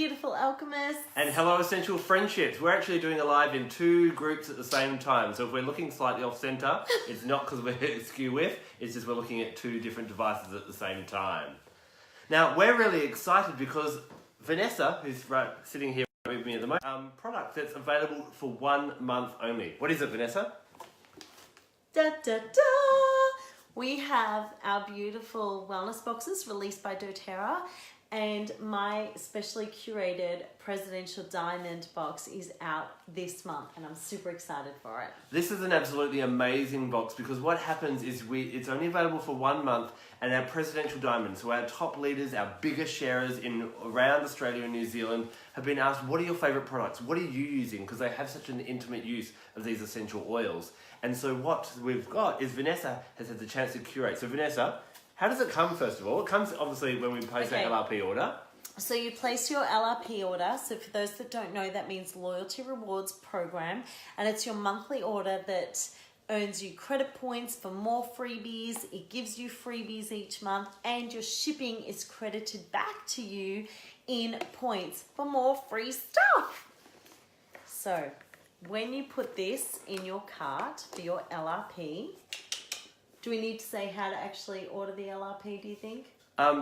beautiful alchemists. And hello, Essential Friendships. We're actually doing a live in 2 groups at the same time. So if we're looking slightly off center, it's not because we're skew with, it's just we're looking at 2 different devices at the same time. Now, we're really excited because Vanessa, who's sitting here with me at the moment, product that's available for 1 month only. What is it, Vanessa? Da, da, da. We have our beautiful wellness boxes released by doTERRA, and my specially curated Presidential Diamond box is out this month, and I'm super excited for it. This is an absolutely amazing box because what happens is it's only available for 1 month, and our Presidential Diamond, so our top leaders, our biggest sharers around Australia and New Zealand have been asked, what are your favourite products? What are you using? Because they have such an intimate use of these essential oils. And so what we've got is Vanessa has had the chance to curate. So Vanessa, how does it come first of all? It comes obviously when we place our LRP order. So you place your LRP order. So for those that don't know, that means Loyalty Rewards Program. And it's your monthly order that earns you credit points for more freebies. It gives you freebies each month, and your shipping is credited back to you in points for more free stuff. So when you put this in your cart for your LRP, do we need to say how to actually order the LRP, do you think?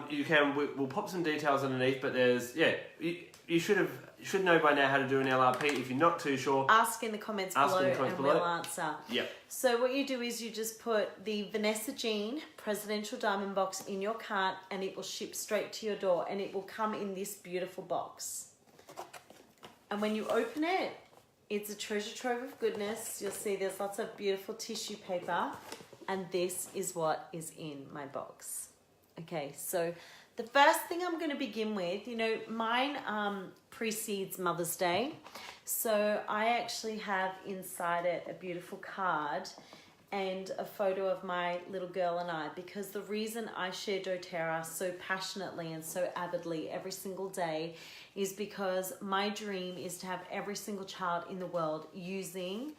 You can. We'll pop some details underneath, but there's, you should know by now how to do an LRP. If you're not too sure, ask in the comments below and we'll answer. Yep. So what you do is you just put the Vanessa Jean Presidential Diamond box in your cart, and it will ship straight to your door, and it will come in this beautiful box. And when you open it, it's a treasure trove of goodness. You'll see there's lots of beautiful tissue paper, and this is what is in my box. Okay, so the first thing I'm going to begin with, mine precedes Mother's Day. So I actually have inside it a beautiful card and a photo of my little girl and I, because the reason I share doTERRA so passionately and so avidly every single day is because my dream is to have every single child in the world using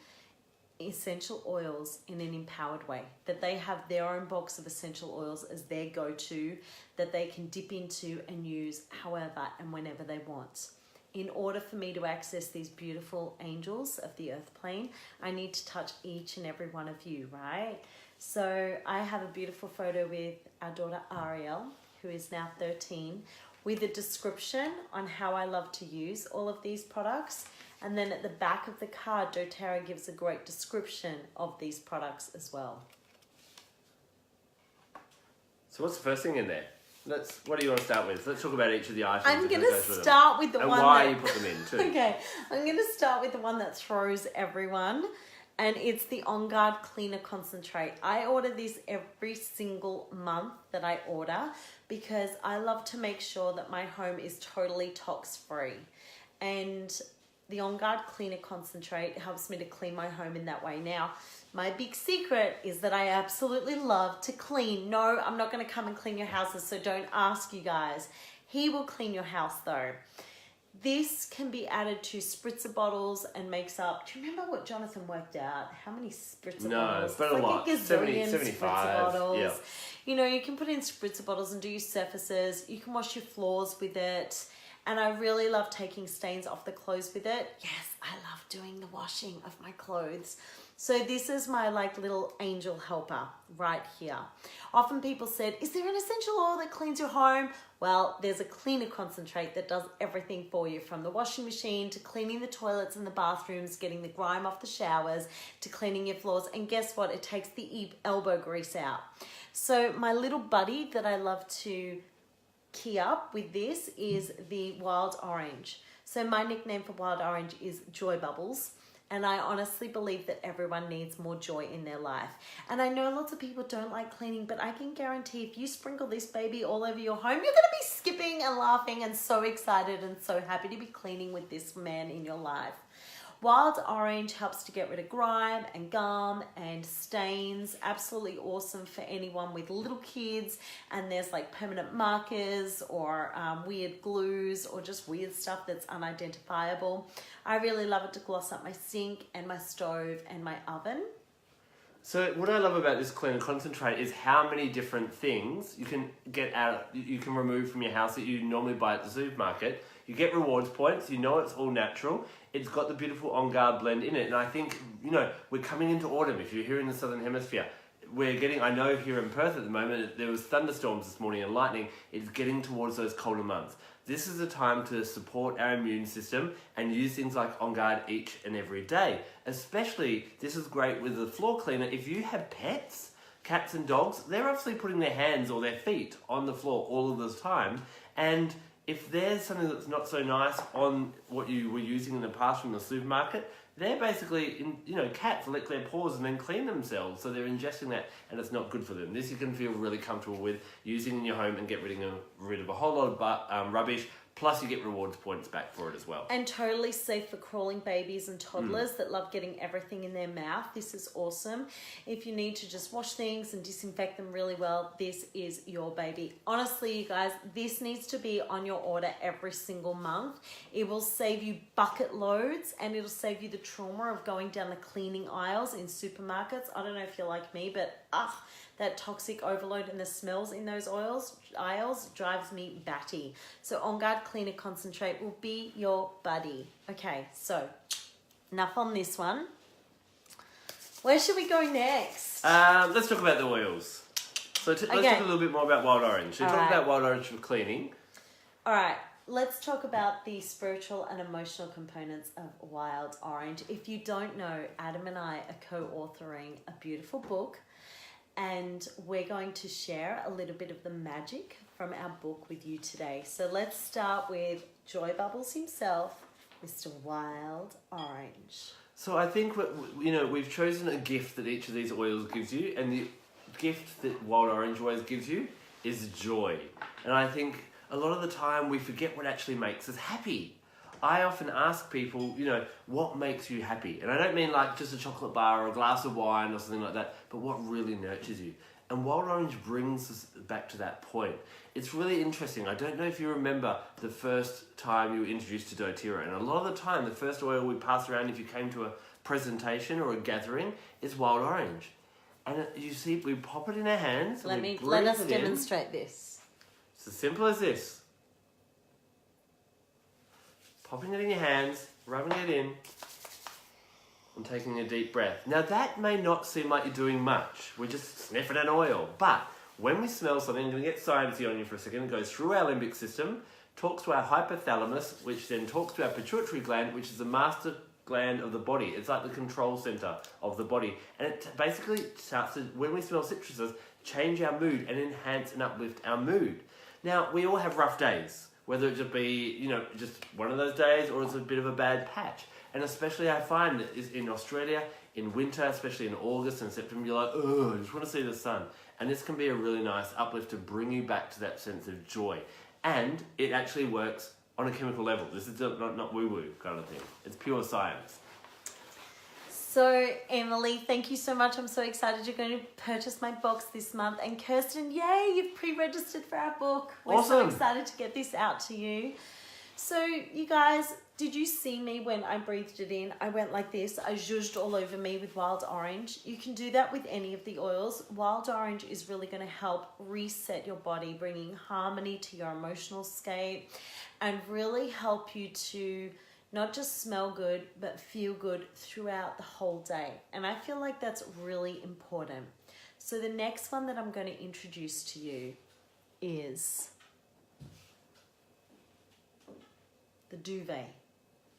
essential oils in an empowered way, that they have their own box of essential oils as their go-to, that they can dip into and use however and whenever they want. In order for me to access these beautiful angels of the earth plane, I need to touch each and every one of you, right? So I have a beautiful photo with our daughter Ariel, who is now 13, with a description on how I love to use all of these products. And then at the back of the card, doTERRA gives a great description of these products as well. So what's the first thing in there? What do you want to start with? Let's talk about each of the items. I'm going to start with the one and why you put them in too. Okay, I'm going to start with the one that throws everyone, and it's the Onguard Cleaner Concentrate. I order this every single month that I order because I love to make sure that my home is totally tox-free. And the Onguard Cleaner Concentrate helps me to clean my home in that way. Now, my big secret is that I absolutely love to clean. No, I'm not going to come and clean your houses, so don't ask, you guys. He will clean your house though. This can be added to spritzer bottles and makes up, do you remember what Jonathan worked out? How many spritzer bottles? No, it's been a lot. 70, 75. Spritzer bottles. Yeah. You can put in spritzer bottles and do your surfaces. You can wash your floors with it. And I really love taking stains off the clothes with it. Yes, I love doing the washing of my clothes. So this is my little angel helper right here. Often people said, is there an essential oil that cleans your home? Well, there's a cleaner concentrate that does everything for you, from the washing machine to cleaning the toilets and the bathrooms, getting the grime off the showers, to cleaning your floors. And guess what? It takes the elbow grease out. So my little buddy that I love to key up with this is the Wild Orange. So my nickname for Wild Orange is Joy Bubbles. And I honestly believe that everyone needs more joy in their life. And I know lots of people don't like cleaning, but I can guarantee if you sprinkle this baby all over your home, you're going to be skipping and laughing and so excited and so happy to be cleaning with this man in your life. Wild Orange helps to get rid of grime and gum and stains. Absolutely awesome for anyone with little kids, and there's permanent markers or weird glues or just weird stuff that's unidentifiable. I really love it to gloss up my sink and my stove and my oven. So what I love about this cleaner concentrate is how many different things you can get out, you can remove from your house that you normally buy at the supermarket. You get rewards points, you know it's all natural. It's got the beautiful Onguard blend in it. And I think, we're coming into autumn. If you're here in the Southern Hemisphere, I know here in Perth at the moment, there was thunderstorms this morning and lightning. It's getting towards those colder months. This is a time to support our immune system and use things like Onguard each and every day. Especially, this is great with the floor cleaner. If you have pets, cats and dogs, they're obviously putting their hands or their feet on the floor all of the time. And if there's something that's not so nice on what you were using in the past from the supermarket, they're basically, cats lick their paws and then clean themselves. So they're ingesting that and it's not good for them. This you can feel really comfortable with using in your home and get rid of a whole lot of rubbish. Plus you get rewards points back for it as well. And totally safe for crawling babies and toddlers that love getting everything in their mouth. This is awesome. If you need to just wash things and disinfect them really well, this is your baby. Honestly, you guys, this needs to be on your order every single month. It will save you bucket loads and it'll save you the trauma of going down the cleaning aisles in supermarkets. I don't know if you're like me, but that toxic overload and the smells in those aisles drives me batty. So Onguard Cleaner Concentrate will be your buddy. Okay, so enough on this one. Where should we go next? Let's talk about the oils. So let's talk a little bit more about wild orange. So talk about wild orange for cleaning. All right. Let's talk about the spiritual and emotional components of wild orange. If you don't know, Adam and I are co-authoring a beautiful book. And we're going to share a little bit of the magic from our book with you today. So let's start with Joy Bubbles himself, Mr. Wild Orange. So I think we've chosen a gift that each of these oils gives you, and the gift that Wild Orange always gives you is joy. And I think a lot of the time we forget what actually makes us happy. I often ask people, what makes you happy? And I don't mean like just a chocolate bar or a glass of wine or something like that, but what really nurtures you. And Wild Orange brings us back to that point. It's really interesting. I don't know if you remember the first time you were introduced to doTERRA. And a lot of the time, the first oil we pass around if you came to a presentation or a gathering is Wild Orange. And you see, we pop it in our hands. Let us demonstrate this. It's as simple as this. Popping it in your hands, rubbing it in, and taking a deep breath. Now that may not seem like you're doing much. We're just sniffing an oil. But when we smell something, I'm going to get sciencey on you for a second. It goes through our limbic system, talks to our hypothalamus, which then talks to our pituitary gland, which is the master gland of the body. It's like the control center of the body. And it basically starts to, when we smell citruses, change our mood and enhance and uplift our mood. Now, we all have rough days. Whether it just be, just one of those days or it's a bit of a bad patch. And especially I find that is in Australia, in winter, especially in August and September, you're like, I just want to see the sun. And this can be a really nice uplift to bring you back to that sense of joy. And it actually works on a chemical level. This is not woo-woo kind of thing. It's pure science. So, Emily, thank you so much. I'm so excited you're going to purchase my box this month. And Kirsten, yay, you've pre-registered for our book. We're so excited to get this out to you. So, you guys, did you see me when I breathed it in? I went like this. I zhuzhed all over me with Wild Orange. You can do that with any of the oils. Wild Orange is really going to help reset your body, bringing harmony to your emotional state and really help you to not just smell good, but feel good throughout the whole day. And I feel like that's really important. So the next one that I'm going to introduce to you is the duvet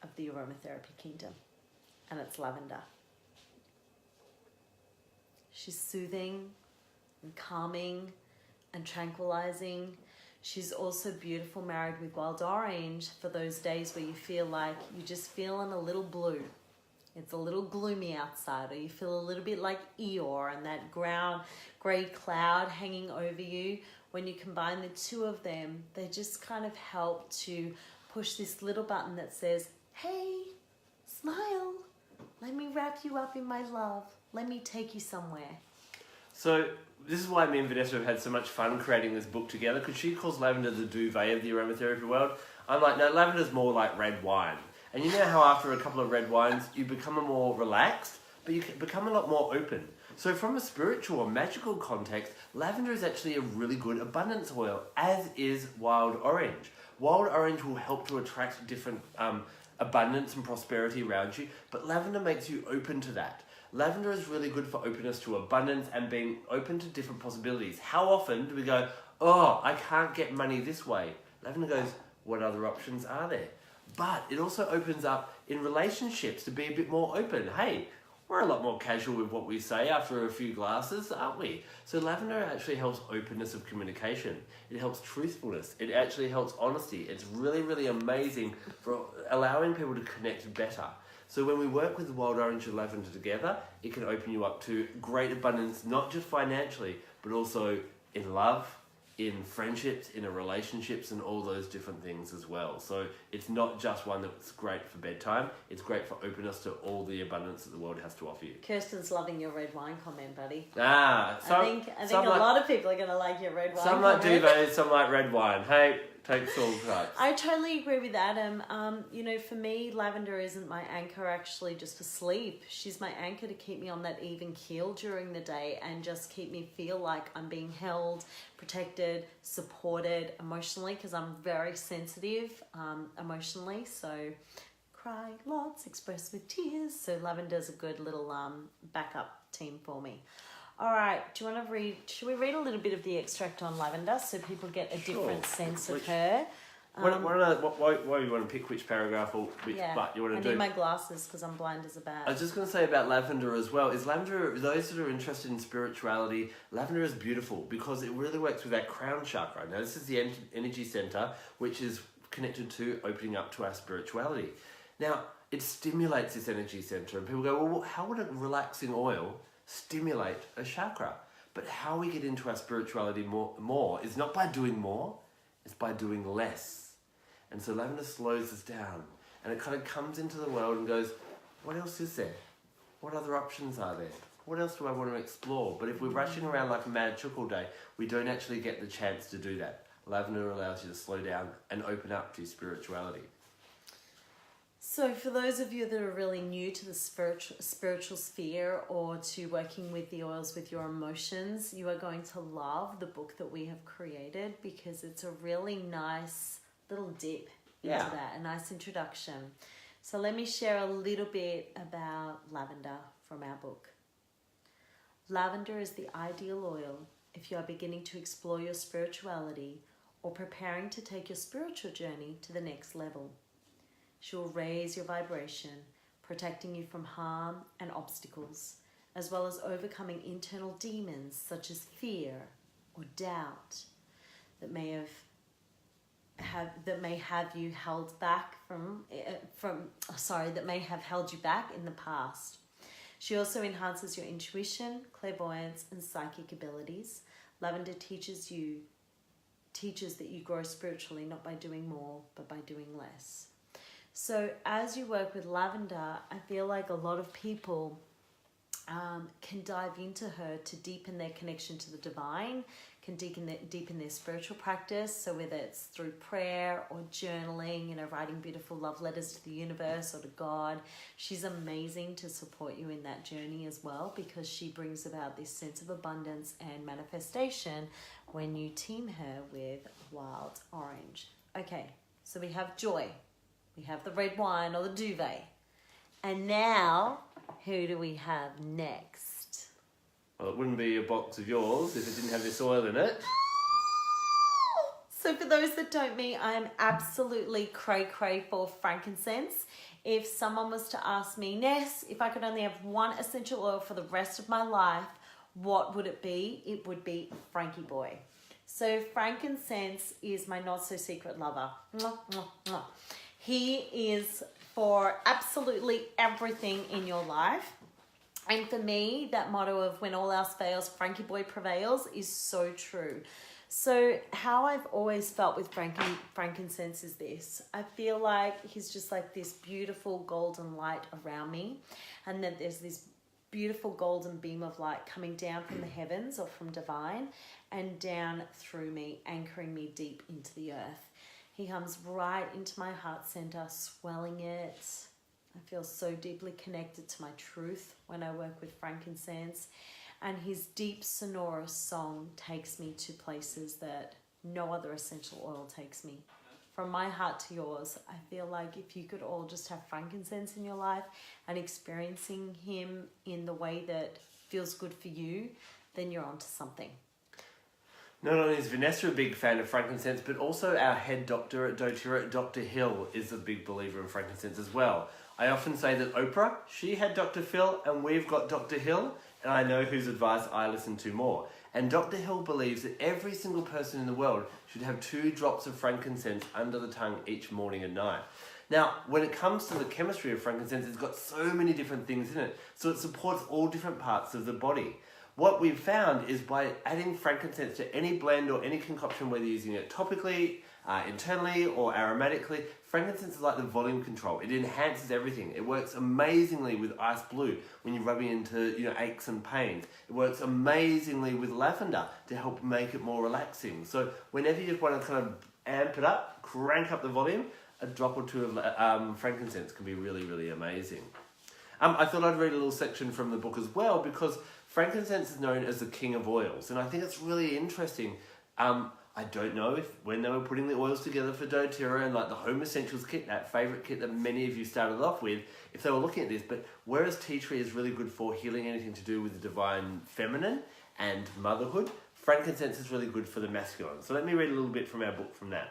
of the aromatherapy kingdom, and it's Lavender. She's soothing and calming and tranquilizing. She's also beautiful married with Wild Orange for those days where you feel like you're just feeling a little blue. It's a little gloomy outside, or you feel a little bit like Eeyore and that grey cloud hanging over you. When you combine the two of them, they just kind of help to push this little button that says, hey, smile. Let me wrap you up in my love. Let me take you somewhere. So this is why me and Vanessa have had so much fun creating this book together, because she calls lavender the duvet of the aromatherapy world. I'm like, no, lavender's more like red wine. And you know how after a couple of red wines, you become more relaxed, but you can become a lot more open. So from a spiritual or magical context, lavender is actually a really good abundance oil, as is wild orange. Wild orange will help to attract different abundance and prosperity around you, but lavender makes you open to that. Lavender is really good for openness to abundance and being open to different possibilities. How often do we go, oh, I can't get money this way? Lavender goes, what other options are there? But it also opens up in relationships to be a bit more open. Hey, we're a lot more casual with what we say after a few glasses, aren't we? So lavender actually helps openness of communication. It helps truthfulness. It actually helps honesty. It's really, really amazing for allowing people to connect better. So when we work with the wild orange and lavender together, it can open you up to great abundance, not just financially, but also in love, in friendships, in relationships, and all those different things as well. So it's not just one that's great for bedtime, it's great for openness to all the abundance that the world has to offer you. Kirsten's loving your red wine comment, buddy. I think a lot of people are going to like your red wine comment. Some like duvet, some like red wine. Hey, takes all types. I totally agree with Adam. For me, lavender isn't my anchor actually just for sleep. She's my anchor to keep me on that even keel during the day and just keep me feel like I'm being held, protected, supported emotionally, because I'm very sensitive emotionally. So cry lots, express with tears. So lavender's a good little backup team for me. All right, do you want to read, should we read a little bit of the extract on lavender so people get a different sense of her? Why you want to pick which paragraph or which part you want to do? I need my glasses because I'm blind as a bat. I was just going to say about lavender as well, is lavender, those that are interested in spirituality, lavender is beautiful because it really works with that crown chakra. Now this is the energy center, which is connected to opening up to our spirituality. Now, it stimulates this energy center and people go, well, how would a relaxing oil stimulate a chakra? But how we get into our spirituality more is not by doing more, it's by doing less. And so lavender slows us down and it kind of comes into the world and goes, what else is there? What other options are there? What else do I want to explore? But if we're rushing around like a mad chook all day, we don't actually get the chance to do that. Lavender allows you to slow down and open up to spirituality. So for those of you that are really new to the spiritual sphere or to working with the oils with your emotions, you are going to love the book that we have created because it's a really nice little dip into that, a nice introduction. So let me share a little bit about lavender from our book. Lavender is the ideal oil if you are beginning to explore your spirituality or preparing to take your spiritual journey to the next level. She will raise your vibration, protecting you from harm and obstacles, as well as overcoming internal demons such as fear or doubt that may have you held back that may have held you back in the past. She also enhances your intuition, clairvoyance, and psychic abilities. Lavender teaches that you grow spiritually not by doing more, but by doing less. So as you work with lavender, I feel like a lot of people can dive into her to deepen their connection to the divine, can deepen their spiritual practice. So whether it's through prayer or journaling, writing beautiful love letters to the universe or to God, she's amazing to support you in that journey as well because she brings about this sense of abundance and manifestation when you team her with wild orange. Okay, so we have joy. We have the red wine or the duvet. And now, who do we have next? Well, it wouldn't be a box of yours if it didn't have this oil in it. So for those that don't know, I am absolutely cray-cray for frankincense. If someone was to ask me, Ness, if I could only have one essential oil for the rest of my life, what would it be? It would be Frankie Boy. So frankincense is my not-so-secret lover. Mwah, mwah, mwah. He is for absolutely everything in your life. And for me, that motto of when all else fails, Frankie Boy prevails is so true. So how I've always felt with frankincense is this. I feel like he's just like this beautiful golden light around me. And then there's this beautiful golden beam of light coming down from the heavens or from divine and down through me, anchoring me deep into the earth. He comes right into my heart center, swelling it. I feel so deeply connected to my truth when I work with frankincense. And his deep sonorous song takes me to places that no other essential oil takes me. From my heart to yours, I feel like if you could all just have frankincense in your life and experiencing him in the way that feels good for you, then you're onto something. Not only is Vanessa a big fan of frankincense, but also our head doctor at doTERRA, Dr. Hill, is a big believer in frankincense as well. I often say that Oprah, she had Dr. Phil, and we've got Dr. Hill, and I know whose advice I listen to more. And Dr. Hill believes that every single person in the world should have 2 drops of frankincense under the tongue each morning and night. Now, when it comes to the chemistry of frankincense, it's got so many different things in it, so it supports all different parts of the body. What we've found is by adding frankincense to any blend or any concoction, whether using it topically, internally or aromatically, frankincense is like the volume control. It enhances everything. It works amazingly with ice blue when you're rubbing into aches and pains. It works amazingly with lavender to help make it more relaxing. So whenever you want to kind of amp it up, crank up the volume, a drop or 2 of frankincense can be really, really amazing. I thought I'd read a little section from the book as well, because frankincense is known as the king of oils, and I think it's really interesting. I don't know if when they were putting the oils together for doTERRA and like the Home Essentials kit, that favourite kit that many of you started off with, if they were looking at this, but whereas tea tree is really good for healing anything to do with the divine feminine and motherhood, frankincense is really good for the masculine. So let me read a little bit from our book from that.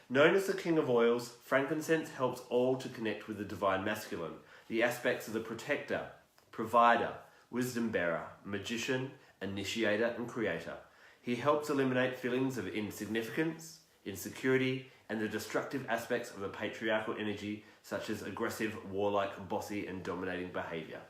Known as the king of oils, frankincense helps all to connect with the divine masculine, the aspects of the protector, provider, wisdom bearer, magician, initiator, and creator. He helps eliminate feelings of insignificance, insecurity, and the destructive aspects of the patriarchal energy, such as aggressive, warlike, bossy, and dominating behaviour.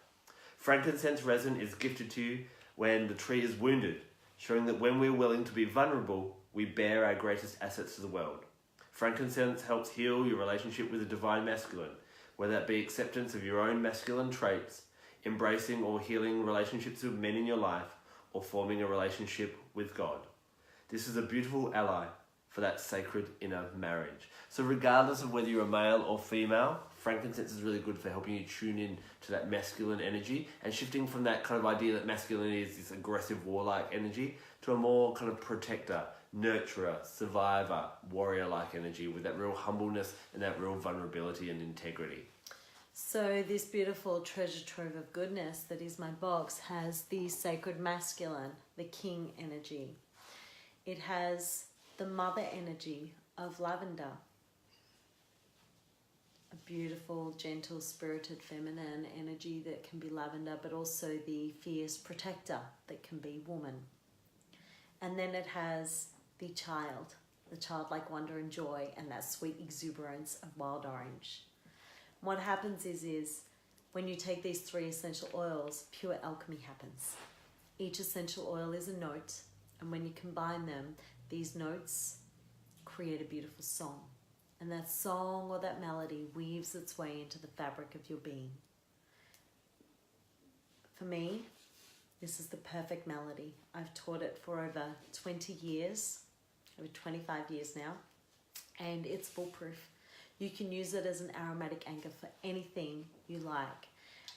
Frankincense resin is gifted to you when the tree is wounded, showing that when we're willing to be vulnerable, we bear our greatest assets to the world. Frankincense helps heal your relationship with the divine masculine, whether that be acceptance of your own masculine traits, embracing or healing relationships with men in your life, or forming a relationship with God. This is a beautiful ally for that sacred inner marriage. So regardless of whether you're a male or female, frankincense is really good for helping you tune in to that masculine energy and shifting from that kind of idea that masculinity is this aggressive, warlike energy to a more kind of protector, nurturer, survivor, warrior-like energy with that real humbleness and that real vulnerability and integrity. So this beautiful treasure trove of goodness that is my box has the sacred masculine, the king energy. It has the mother energy of lavender, a beautiful, gentle, spirited, feminine energy that can be lavender, but also the fierce protector that can be woman. And then it has the childlike wonder and joy, and that sweet exuberance of wild orange. What happens is when you take these 3 essential oils, pure alchemy happens. Each essential oil is a note, and when you combine them, these notes create a beautiful song. And that song or that melody weaves its way into the fabric of your being. For me, this is the perfect melody. I've taught it for over 20 years, over 25 years now, and it's foolproof. You can use it as an aromatic anchor for anything you like.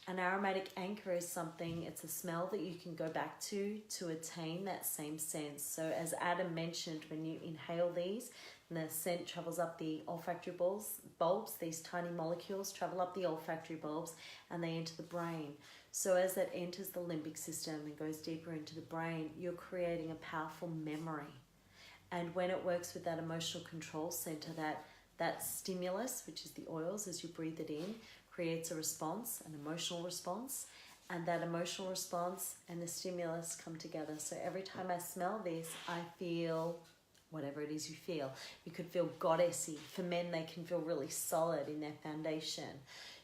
An aromatic anchor is something, it's a smell that you can go back to attain that same sense. So as Adam mentioned, when you inhale these, and the scent travels up the olfactory bulbs, these tiny molecules travel up the olfactory bulbs and they enter the brain. So as that enters the limbic system and goes deeper into the brain, you're creating a powerful memory. And when it works with that emotional control center, that stimulus, which is the oils, as you breathe it in, creates a response, an emotional response, and that emotional response and the stimulus come together. So every time I smell this, I feel whatever it is you feel. You could feel goddessy. For men, they can feel really solid in their foundation.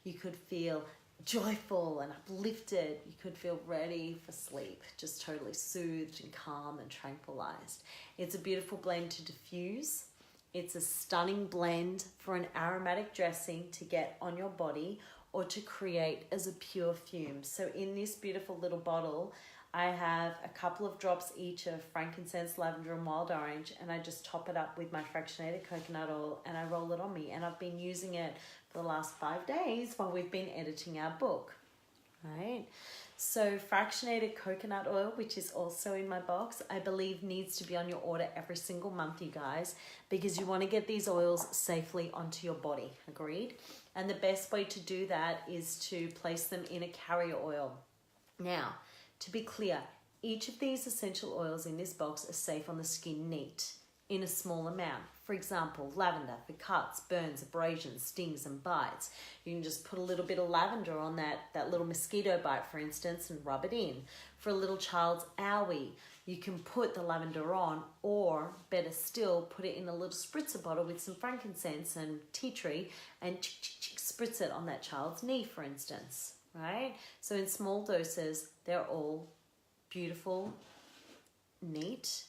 You could feel joyful and uplifted. You could feel ready for sleep, just totally soothed and calm and tranquilized. It's a beautiful blend to diffuse. It's a stunning blend for an aromatic dressing to get on your body or to create as a pure fume. So in this beautiful little bottle, I have a couple of drops each of frankincense, lavender, and wild orange, and I just top it up with my fractionated coconut oil and I roll it on me. And I've been using it for the last 5 days while we've been editing our book. right? So fractionated coconut oil, which is also in my box, I believe needs to be on your order every single month, you guys, because you want to get these oils safely onto your body, agreed? And the best way to do that is to place them in a carrier oil. Now, to be clear, each of these essential oils in this box are safe on the skin neat in a small amount. For example, lavender for cuts, burns, abrasions, stings and bites. You can just put a little bit of lavender on that little mosquito bite, for instance, and rub it in. For a little child's owie, you can put the lavender on, or better still, put it in a little spritzer bottle with some frankincense and tea tree and spritz it on that child's knee, for instance, right? So in small doses, they're all beautiful, neat,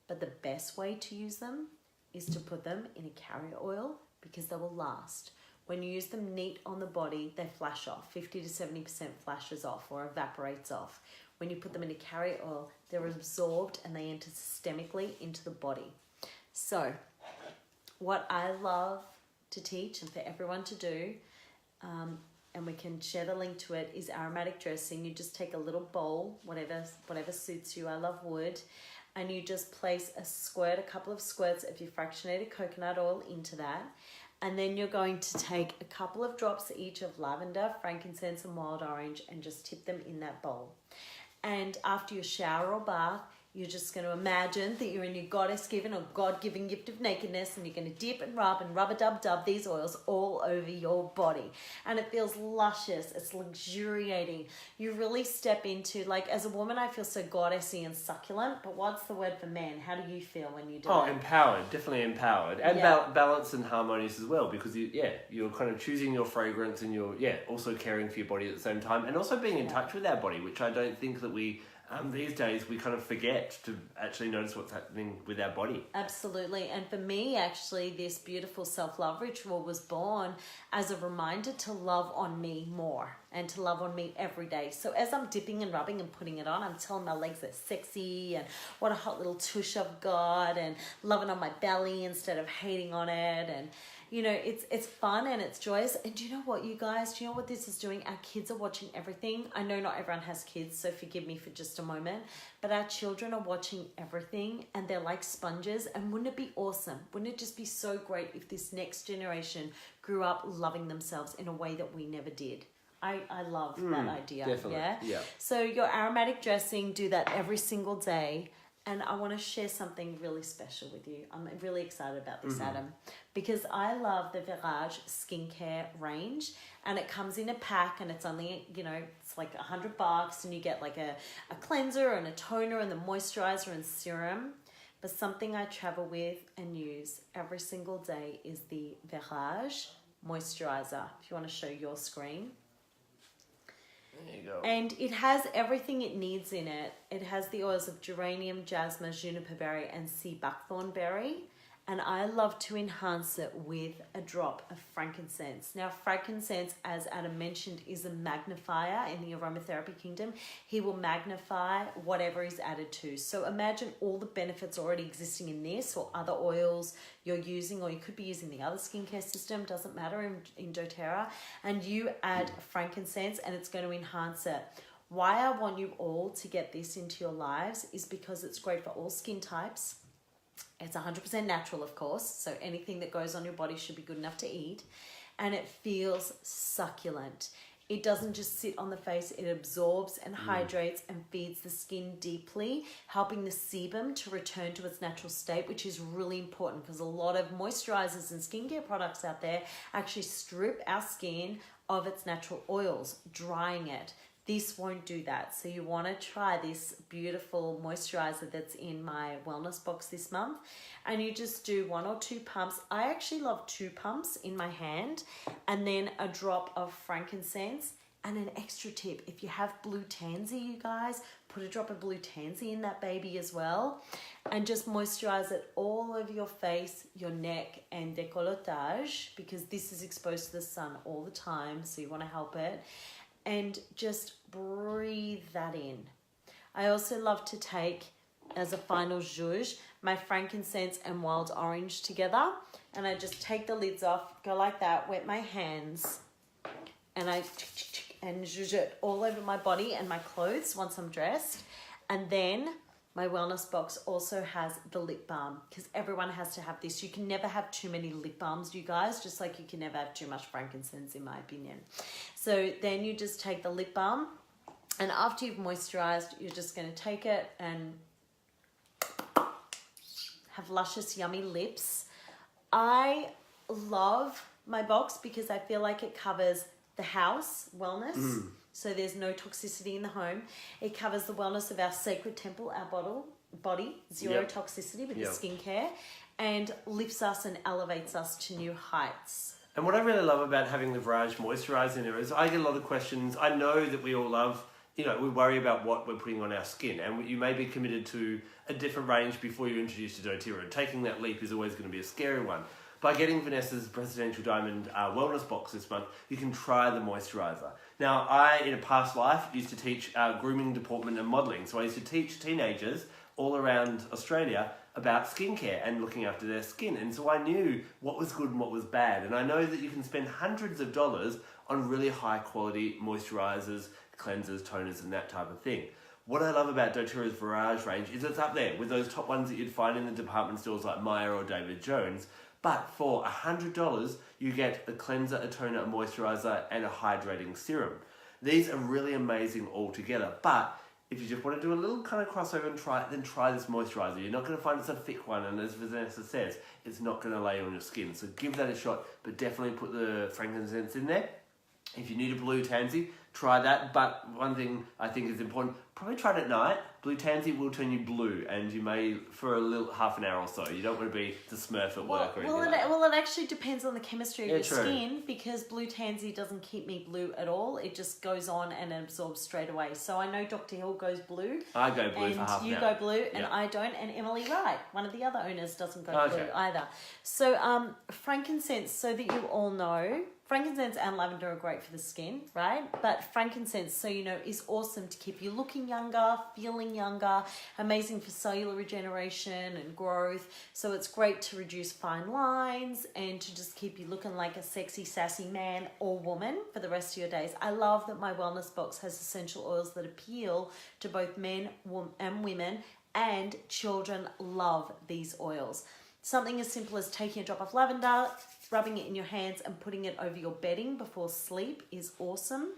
but the best way to use them is to put them in a carrier oil because they will last. When you use them neat on the body, they flash off. 50 to 70% flashes off or evaporates off. When you put them in a carrier oil, they're absorbed and they enter systemically into the body. So what I love to teach and for everyone to do, and we can share the link to it, is aromatic dressing. You just take a little bowl, whatever suits you. I love wood. And you just place a couple of squirts of your fractionated coconut oil into that. And then you're going to take a couple of drops each of lavender, frankincense, and wild orange and just tip them in that bowl. And after your shower or bath, you're just going to imagine that you're in your goddess-given or God-given gift of nakedness, and you're going to dip and rub-a-dub-dub these oils all over your body. And it feels luscious. It's luxuriating. You really step into, like, as a woman, I feel so goddessy and succulent, but what's the word for men? How do you feel when you do it? Empowered. Definitely empowered. And balanced and harmonious as well, because you're kind of choosing your fragrance and you're, also caring for your body at the same time, and also being in touch with our body, which I don't think that we... these days we kind of forget to actually notice what's happening with our body. Absolutely. And for me, actually, this beautiful self-love ritual was born as a reminder to love on me more and to love on me every day. So as I'm dipping and rubbing and putting it on, I'm telling my legs they're sexy and what a hot little tush I've got, and loving on my belly instead of hating on it. And you know, it's fun and it's joyous. And do you know what, you guys? Do you know what this is doing? Our kids are watching everything. I know not everyone has kids, so forgive me for just a moment. But our children are watching everything and they're like sponges. And wouldn't it be awesome? Wouldn't it just be so great if this next generation grew up loving themselves in a way that we never did? I love that idea. Definitely. Yeah. So your aromatic dressing, do that every single day. And I want to share something really special with you. I'm really excited about this, Adam, because I love the Virage Skincare range, and it comes in a pack, and it's only, it's like $100, and you get like a cleanser and a toner and the moisturizer and serum. But something I travel with and use every single day is the Virage moisturizer. If you want to show your screen. There you go. And it has everything it needs in it. It has the oils of geranium, jasmine, juniper berry, and sea buckthorn berry. And I love to enhance it with a drop of frankincense. Now, frankincense, as Adam mentioned, is a magnifier in the aromatherapy kingdom. He will magnify whatever is added to. So imagine all the benefits already existing in this or other oils you're using, or you could be using the other skincare system, doesn't matter, in doTERRA. And you add frankincense and it's going to enhance it. Why I want you all to get this into your lives is because it's great for all skin types. It's 100% natural, of course, so anything that goes on your body should be good enough to eat. And it feels succulent. It doesn't just sit on the face, it absorbs and hydrates and feeds the skin deeply, helping the sebum to return to its natural state, which is really important because a lot of moisturizers and skincare products out there actually strip our skin of its natural oils, drying it. This won't do that. So you want to try this beautiful moisturizer that's in my wellness box this month. And you just do 1 or 2 pumps. I actually love 2 pumps in my hand, and then a drop of frankincense. And an extra tip, if you have blue tansy, you guys, put a drop of blue tansy in that baby as well. And just moisturize it all over your face, your neck, and décolletage, because this is exposed to the sun all the time, so you want to help it. And just breathe that in. I also love to take, as a final zhuzh, my frankincense and wild orange together. And I just take the lids off, go like that, wet my hands, and I and zhuzh it all over my body and my clothes once I'm dressed. And then my wellness box also has the lip balm, because everyone has to have this. You can never have too many lip balms, you guys, just like you can never have too much frankincense, in my opinion. So then you just take the lip balm, and after you've moisturized, you're just going to take it and have luscious, yummy lips. I love my box because I feel like it covers the house wellness. So there's no toxicity in the home. It covers the wellness of our sacred temple, our body, zero toxicity with the skincare, and lifts us and elevates us to new heights. And what I really love about having the Virage moisturizer in there is I get a lot of questions. I know that we all love, we worry about what we're putting on our skin, and you may be committed to a different range before you introduce to doTERRA. Taking that leap is always going to be a scary one. By getting Vanessa's Presidential Diamond Wellness Box this month, you can try the moisturizer. Now, I, in a past life, used to teach grooming deportment and modelling. So I used to teach teenagers all around Australia about skincare and looking after their skin. And so I knew what was good and what was bad. And I know that you can spend hundreds of dollars on really high quality moisturizers, cleansers, toners, and that type of thing. What I love about doTERRA's Virage range is it's up there with those top ones that you'd find in the department stores like Myer or David Jones. But for $100, you get a cleanser, a toner, a moisturizer, and a hydrating serum. These are really amazing all together. But if you just want to do a little kind of crossover and try this moisturizer. You're not going to find it's a thick one, and as Vanessa says, it's not going to lay on your skin. So give that a shot, but definitely put the frankincense in there. If you need a blue tansy, try that. But one thing I think is important, probably try it at night. Blue tansy will turn you blue, and you may for a little half an hour or so. You don't want to be the Smurf at work or anything like that. Well, it actually depends on the chemistry of your skin, because blue tansy doesn't keep me blue at all. It just goes on and absorbs straight away. So I know Dr. Hill goes blue. I go blue for half an hour. You go blue, and I don't. And Emily Wright, one of the other owners, doesn't go blue either. So frankincense, so that you all know, frankincense and lavender are great for the skin, right? But frankincense, so you know, is awesome to keep you looking younger, feeling younger, amazing for cellular regeneration and growth. So it's great to reduce fine lines and to just keep you looking like a sexy, sassy man or woman for the rest of your days. I love that my wellness box has essential oils that appeal to both men and women, and children love these oils. Something as simple as taking a drop of lavender, rubbing it in your hands and putting it over your bedding before sleep is awesome.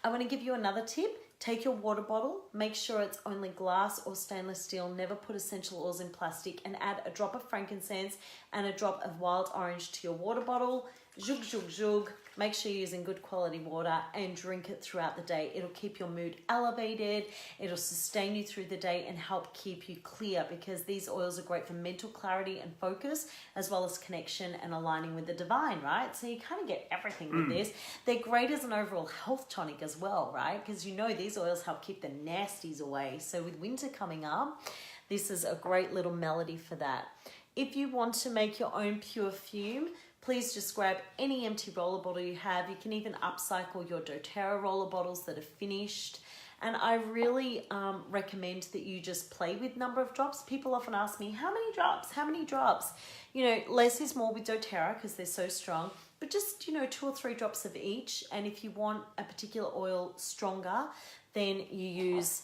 I want to give you another tip. Take your water bottle, make sure it's only glass or stainless steel, never put essential oils in plastic, and add a drop of frankincense and a drop of wild orange to your water bottle. Zhug, zhug, zhug. Make sure you're using good quality water and drink it throughout the day. It'll keep your mood elevated. It'll sustain you through the day and help keep you clear, because these oils are great for mental clarity and focus, as well as connection and aligning with the divine, right? So you kind of get everything with this. They're great as an overall health tonic as well, right? Because you know these oils help keep the nasties away. So with winter coming up, this is a great little melody for that. If you want to make your own pure fume, please just grab any empty roller bottle you have. You can even upcycle your doTERRA roller bottles that are finished. And I really recommend that you just play with number of drops. People often ask me, how many drops? How many drops? You know, less is more with doTERRA because they're so strong. But just, 2 or 3 drops of each. And if you want a particular oil stronger, then you use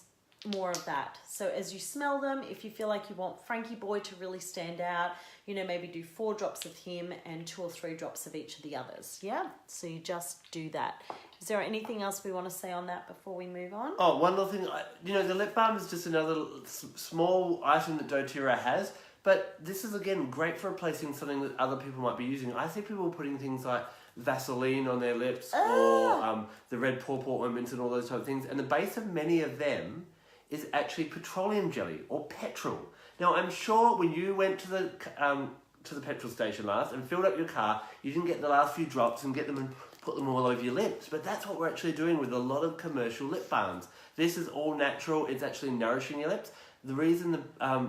more of that. So as you smell them, if you feel like you want Frankie Boy to really stand out, maybe do 4 drops of him and 2 or 3 drops of each of the others. Yeah, so you just do that. Is there anything else we want to say on that before we move on? Oh, one little thing. The lip balm is just another small item that doTERRA has, but this is again great for replacing something that other people might be using. I see people putting things like Vaseline on their lips or the red pawpaw ointments and all those type of things, and the base of many of them is actually petroleum jelly or petrol. Now, I'm sure when you went to the petrol station last and filled up your car, you didn't get the last few drops and get them and put them all over your lips. But that's what we're actually doing with a lot of commercial lip balms. This is all natural. It's actually nourishing your lips. The reason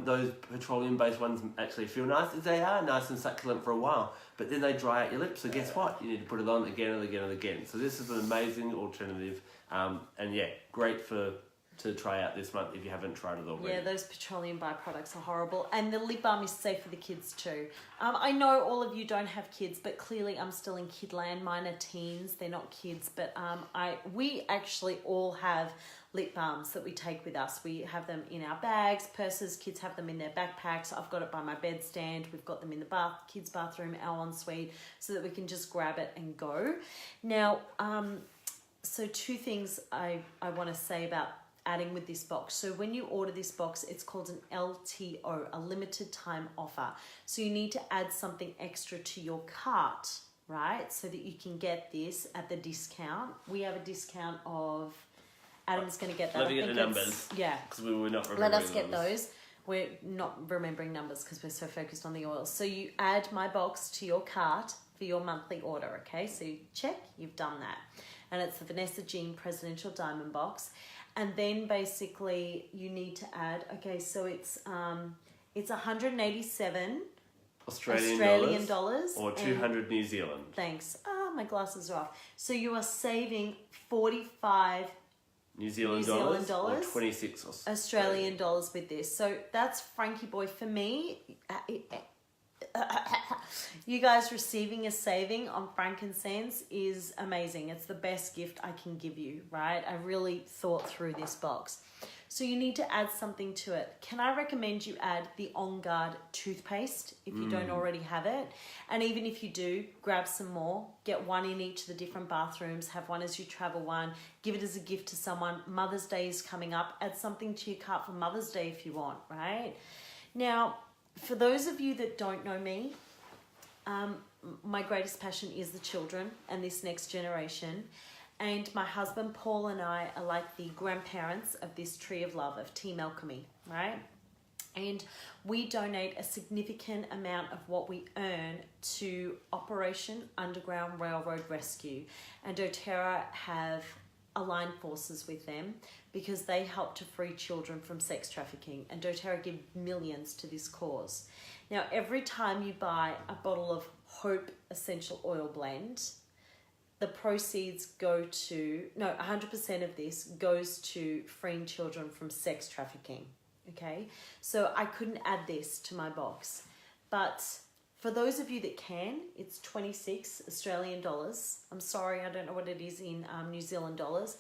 those petroleum-based ones actually feel nice is they are nice and succulent for a while, but then they dry out your lips. So guess what? You need to put it on again and again and again. So this is an amazing alternative, and yeah, great for to try out this month if you haven't tried it already. Yeah, those petroleum byproducts are horrible. And the lip balm is safe for the kids too. I know all of you don't have kids, but clearly I'm still in kidland. Mine are teens, they're not kids. But we actually all have lip balms that we take with us. We have them in our bags, purses, kids have them in their backpacks. I've got it by my bedstand. We've got them in the kids' bathroom, our ensuite, so that we can just grab it and go. Now, so two things I want to say about adding with this box. So when you order this box, it's called an LTO, a limited time offer. So you need to add something extra to your cart, right? So that you can get this at the discount. We have a discount of, Adam's going to get that. Let me get the numbers. Yeah. Because we were not remembering Let us get those. We're not remembering numbers because we're so focused on the oils. So you add my box to your cart for your monthly order, okay? So you check, you've done that. And it's the Vanessa Jean Presidential Diamond Box. And then basically you need to add, okay, so it's 187 Australian dollars or 200 New Zealand. Thanks. My glasses are off. So you are saving 45 New Zealand dollars or 26 Australian dollars with this. So that's Frankie Boy for me. You guys receiving a saving on frankincense is amazing. It's the best gift I can give you, right? I really thought through this box. So you need to add something to it. Can I recommend you add the Onguard Toothpaste if you don't already have it? And even if you do, grab some more. Get one in each of the different bathrooms. Have one as you travel one. Give it as a gift to someone. Mother's Day is coming up. Add something to your cart for Mother's Day if you want, right? Now, for those of you that don't know me, my greatest passion is the children and this next generation. And my husband, Paul, and I are like the grandparents of this tree of love, of Team Alchemy, right? And we donate a significant amount of what we earn to Operation Underground Railroad Rescue. And doTERRA have aligned forces with them because they help to free children from sex trafficking. And doTERRA give millions to this cause. Now, every time you buy a bottle of Hope Essential Oil Blend, the proceeds go to, 100% of this goes to freeing children from sex trafficking, okay? So I couldn't add this to my box. But for those of you that can, it's 26 Australian dollars. I'm sorry, I don't know what it is in New Zealand dollars.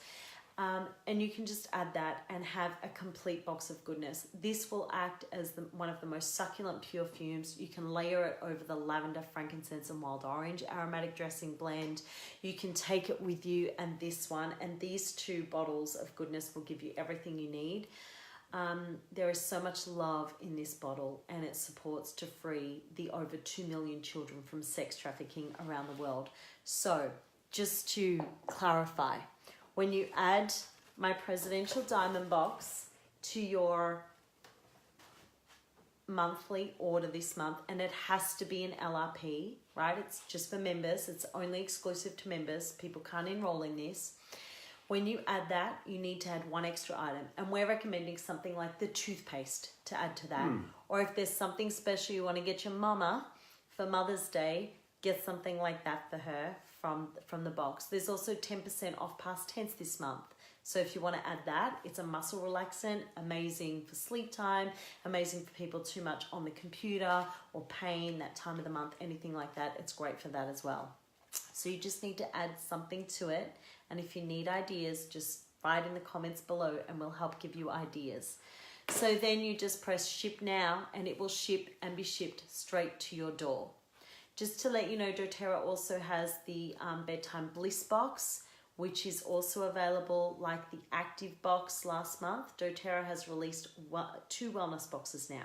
And you can just add that and have a complete box of goodness. This will act as one of the most succulent perfumes. You can layer it over the lavender, frankincense, and wild orange aromatic dressing blend. You can take it with you and this one. And these two bottles of goodness will give you everything you need. There is so much love in this bottle, and it supports to free the over 2 million children from sex trafficking around the world. So just to clarify, when you add my Presidential Diamond Box to your monthly order this month, and it has to be an LRP, right? It's just for members. It's only exclusive to members. People can't enroll in this. When you add that, you need to add one extra item. And we're recommending something like the toothpaste to add to that. Or if there's something special you want to get your mama for Mother's Day, get something like that for her from the box. There's also 10% off past tense this month. So if you want to add that, it's a muscle relaxant, amazing for sleep time, amazing for people too much on the computer or pain, that time of the month, anything like that. It's great for that as well. So you just need to add something to it. And if you need ideas, just write in the comments below and we'll help give you ideas. So then you just press ship now and it will ship and be shipped straight to your door. Just to let you know, doTERRA also has the Bedtime Bliss box, which is also available like the Active box last month. doTERRA has released 2 wellness boxes now.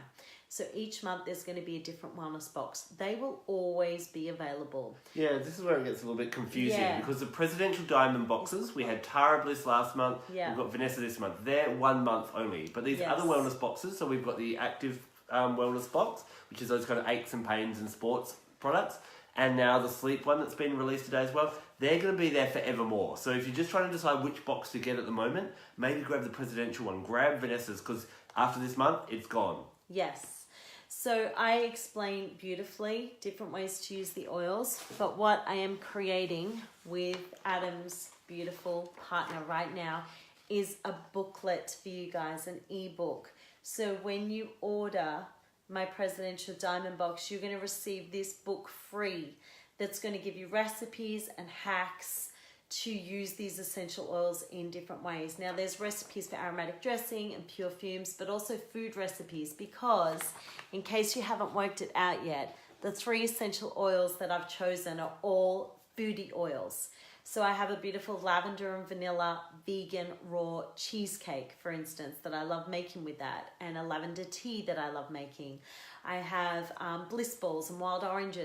So each month there's going to be a different wellness box. They will always be available. Yeah, this is where it gets a little bit confusing because the Presidential Diamond boxes, we had Tara Bliss last month, we've got Vanessa this month. They're 1 month only. But these other wellness boxes, so we've got the Active wellness box, which is those kind of aches and pains and sports products, and now the sleep one that's been released today as well. They're going to be there forevermore. So if you're just trying to decide which box to get at the moment, maybe grab the Presidential one. Grab Vanessa's because after this month, it's gone. Yes. So I explained beautifully different ways to use the oils, but what I am creating with Adam's beautiful partner right now is a booklet for you guys, an ebook. So when you order my Presidential Diamond Box, you're going to receive this book free that's going to give you recipes and hacks to use these essential oils in different ways. Now there's recipes for aromatic dressing and pure fumes, but also food recipes, because in case you haven't worked it out yet, the 3 essential oils that I've chosen are all foodie oils. So I have a beautiful lavender and vanilla vegan raw cheesecake, for instance, that I love making with that, and a lavender tea that I love making. I have bliss balls and wild orange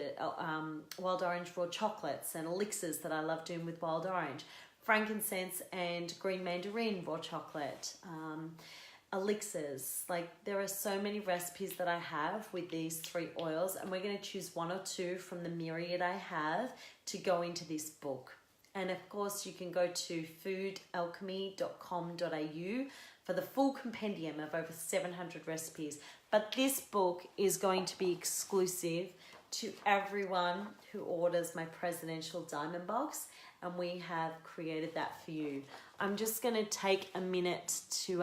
raw chocolates and elixirs that I love doing with wild orange. Frankincense and green mandarin raw chocolate. Elixirs. Like, there are so many recipes that I have with these 3 oils, and we're going to choose 1 or 2 from the myriad I have to go into this book. And of course you can go to foodalchemy.com.au for the full compendium of over 700 recipes. But this book is going to be exclusive to everyone who orders my Presidential Diamond Box, and we have created that for you. I'm just going to take a minute to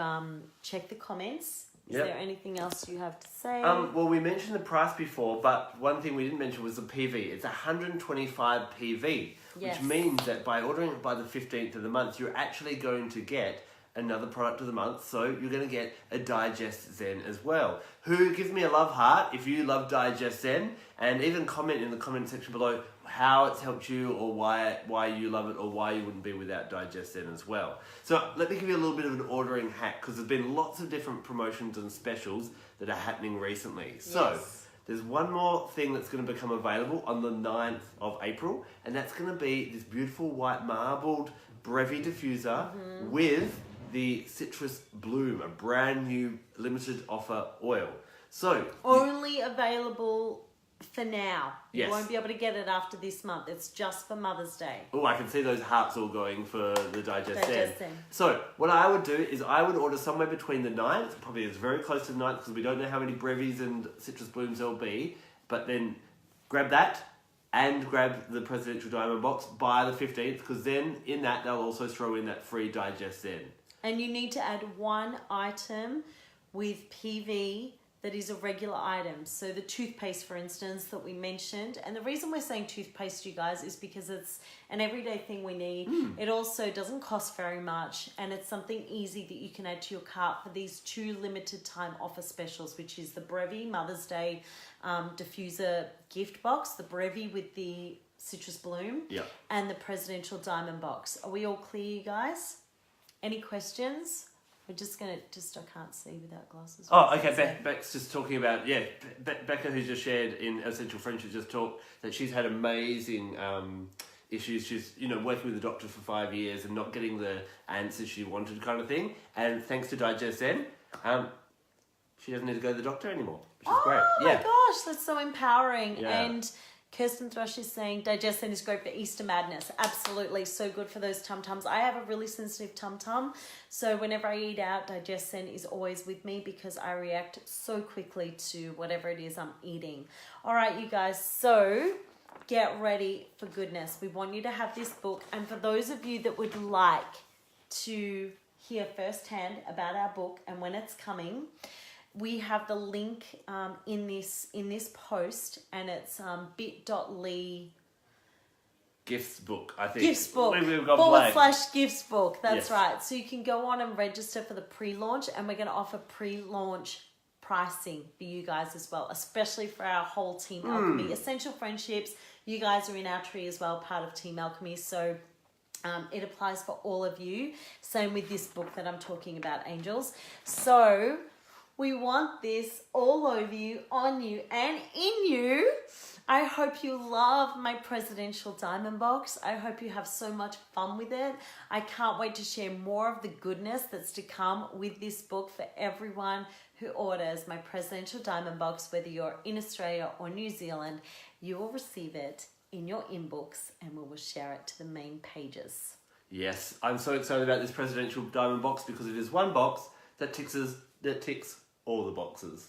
check the comments. Is there anything else you have to say? Well, we mentioned the price before, but one thing we didn't mention was the PV. It's 125 PV, which means that by ordering it by the 15th of the month, you're actually going to get another product of the month. So you're going to get a Digest Zen as well. Who gives me a love heart if you love Digest Zen, and even comment in the comment section below how it's helped you, or why you love it, or why you wouldn't be without Digest Zen as well. So let me give you a little bit of an ordering hack, because there's been lots of different promotions and specials that are happening recently. So there's one more thing that's going to become available on the 9th of April, and that's going to be this beautiful white marbled Brevi diffuser with the Citrus Bloom, a brand new limited offer oil. So only available for now. Yes. You won't be able to get it after this month. It's just for Mother's Day. Oh, I can see those hearts all going for the Digest Zen. Zen. So what I would do is I would order somewhere between the 9th, probably it's very close to the 9th, because we don't know how many Brevis and Citrus Blooms there'll be, but then grab that and grab the Presidential Diamond Box by the 15th, because then in that they'll also throw in that free Digest Zen. And you need to add 1 item with PV that is a regular item. So the toothpaste, for instance, that we mentioned. And the reason we're saying toothpaste, you guys, is because it's an everyday thing we need. It also doesn't cost very much, and it's something easy that you can add to your cart for these 2 limited time offer specials, which is the Brevi Mother's Day diffuser gift box, the Brevi with the Citrus Bloom, and the Presidential Diamond Box. Are we all clear, you guys? Any questions? We're just going to, I can't see without glasses. Oh, okay. Beck's just talking about, Becca, who's just shared in Essential Friendship, just talked that she's had amazing issues. She's, working with the doctor for 5 years and not getting the answers she wanted, kind of thing. And thanks to Digest Zen, she doesn't need to go to the doctor anymore, which is great. Oh my gosh, that's so empowering. Yeah. And Kirsten Thrush is saying Digest Zen is great for Easter madness. Absolutely, so good for those tum-tums. I have a really sensitive tum-tum, so whenever I eat out, Digest Zen is always with me because I react so quickly to whatever it is I'm eating. All right, you guys, so get ready for goodness. We want you to have this book, and for those of you that would like to hear firsthand about our book and when it's coming, we have the link in this post, and it's bit.ly Gifts book, I think. Gifts book. /gifts book. That's right. So you can go on and register for the pre-launch, and we're going to offer pre-launch pricing for you guys as well, especially for our whole Team Alchemy. Essential Friendships, you guys are in our tree as well, part of Team Alchemy. So it applies for all of you. Same with this book that I'm talking about, Angels. So we want this all over you, on you, and in you. I hope you love my Presidential Diamond Box. I hope you have so much fun with it. I can't wait to share more of the goodness that's to come with this book for everyone who orders my Presidential Diamond Box, whether you're in Australia or New Zealand. You will receive it in your inbox, and we will share it to the main pages. Yes, I'm so excited about this Presidential Diamond Box because it is one box that ticks all the boxes.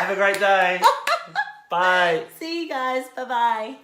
Have a great day. Bye. See you guys. Bye-bye.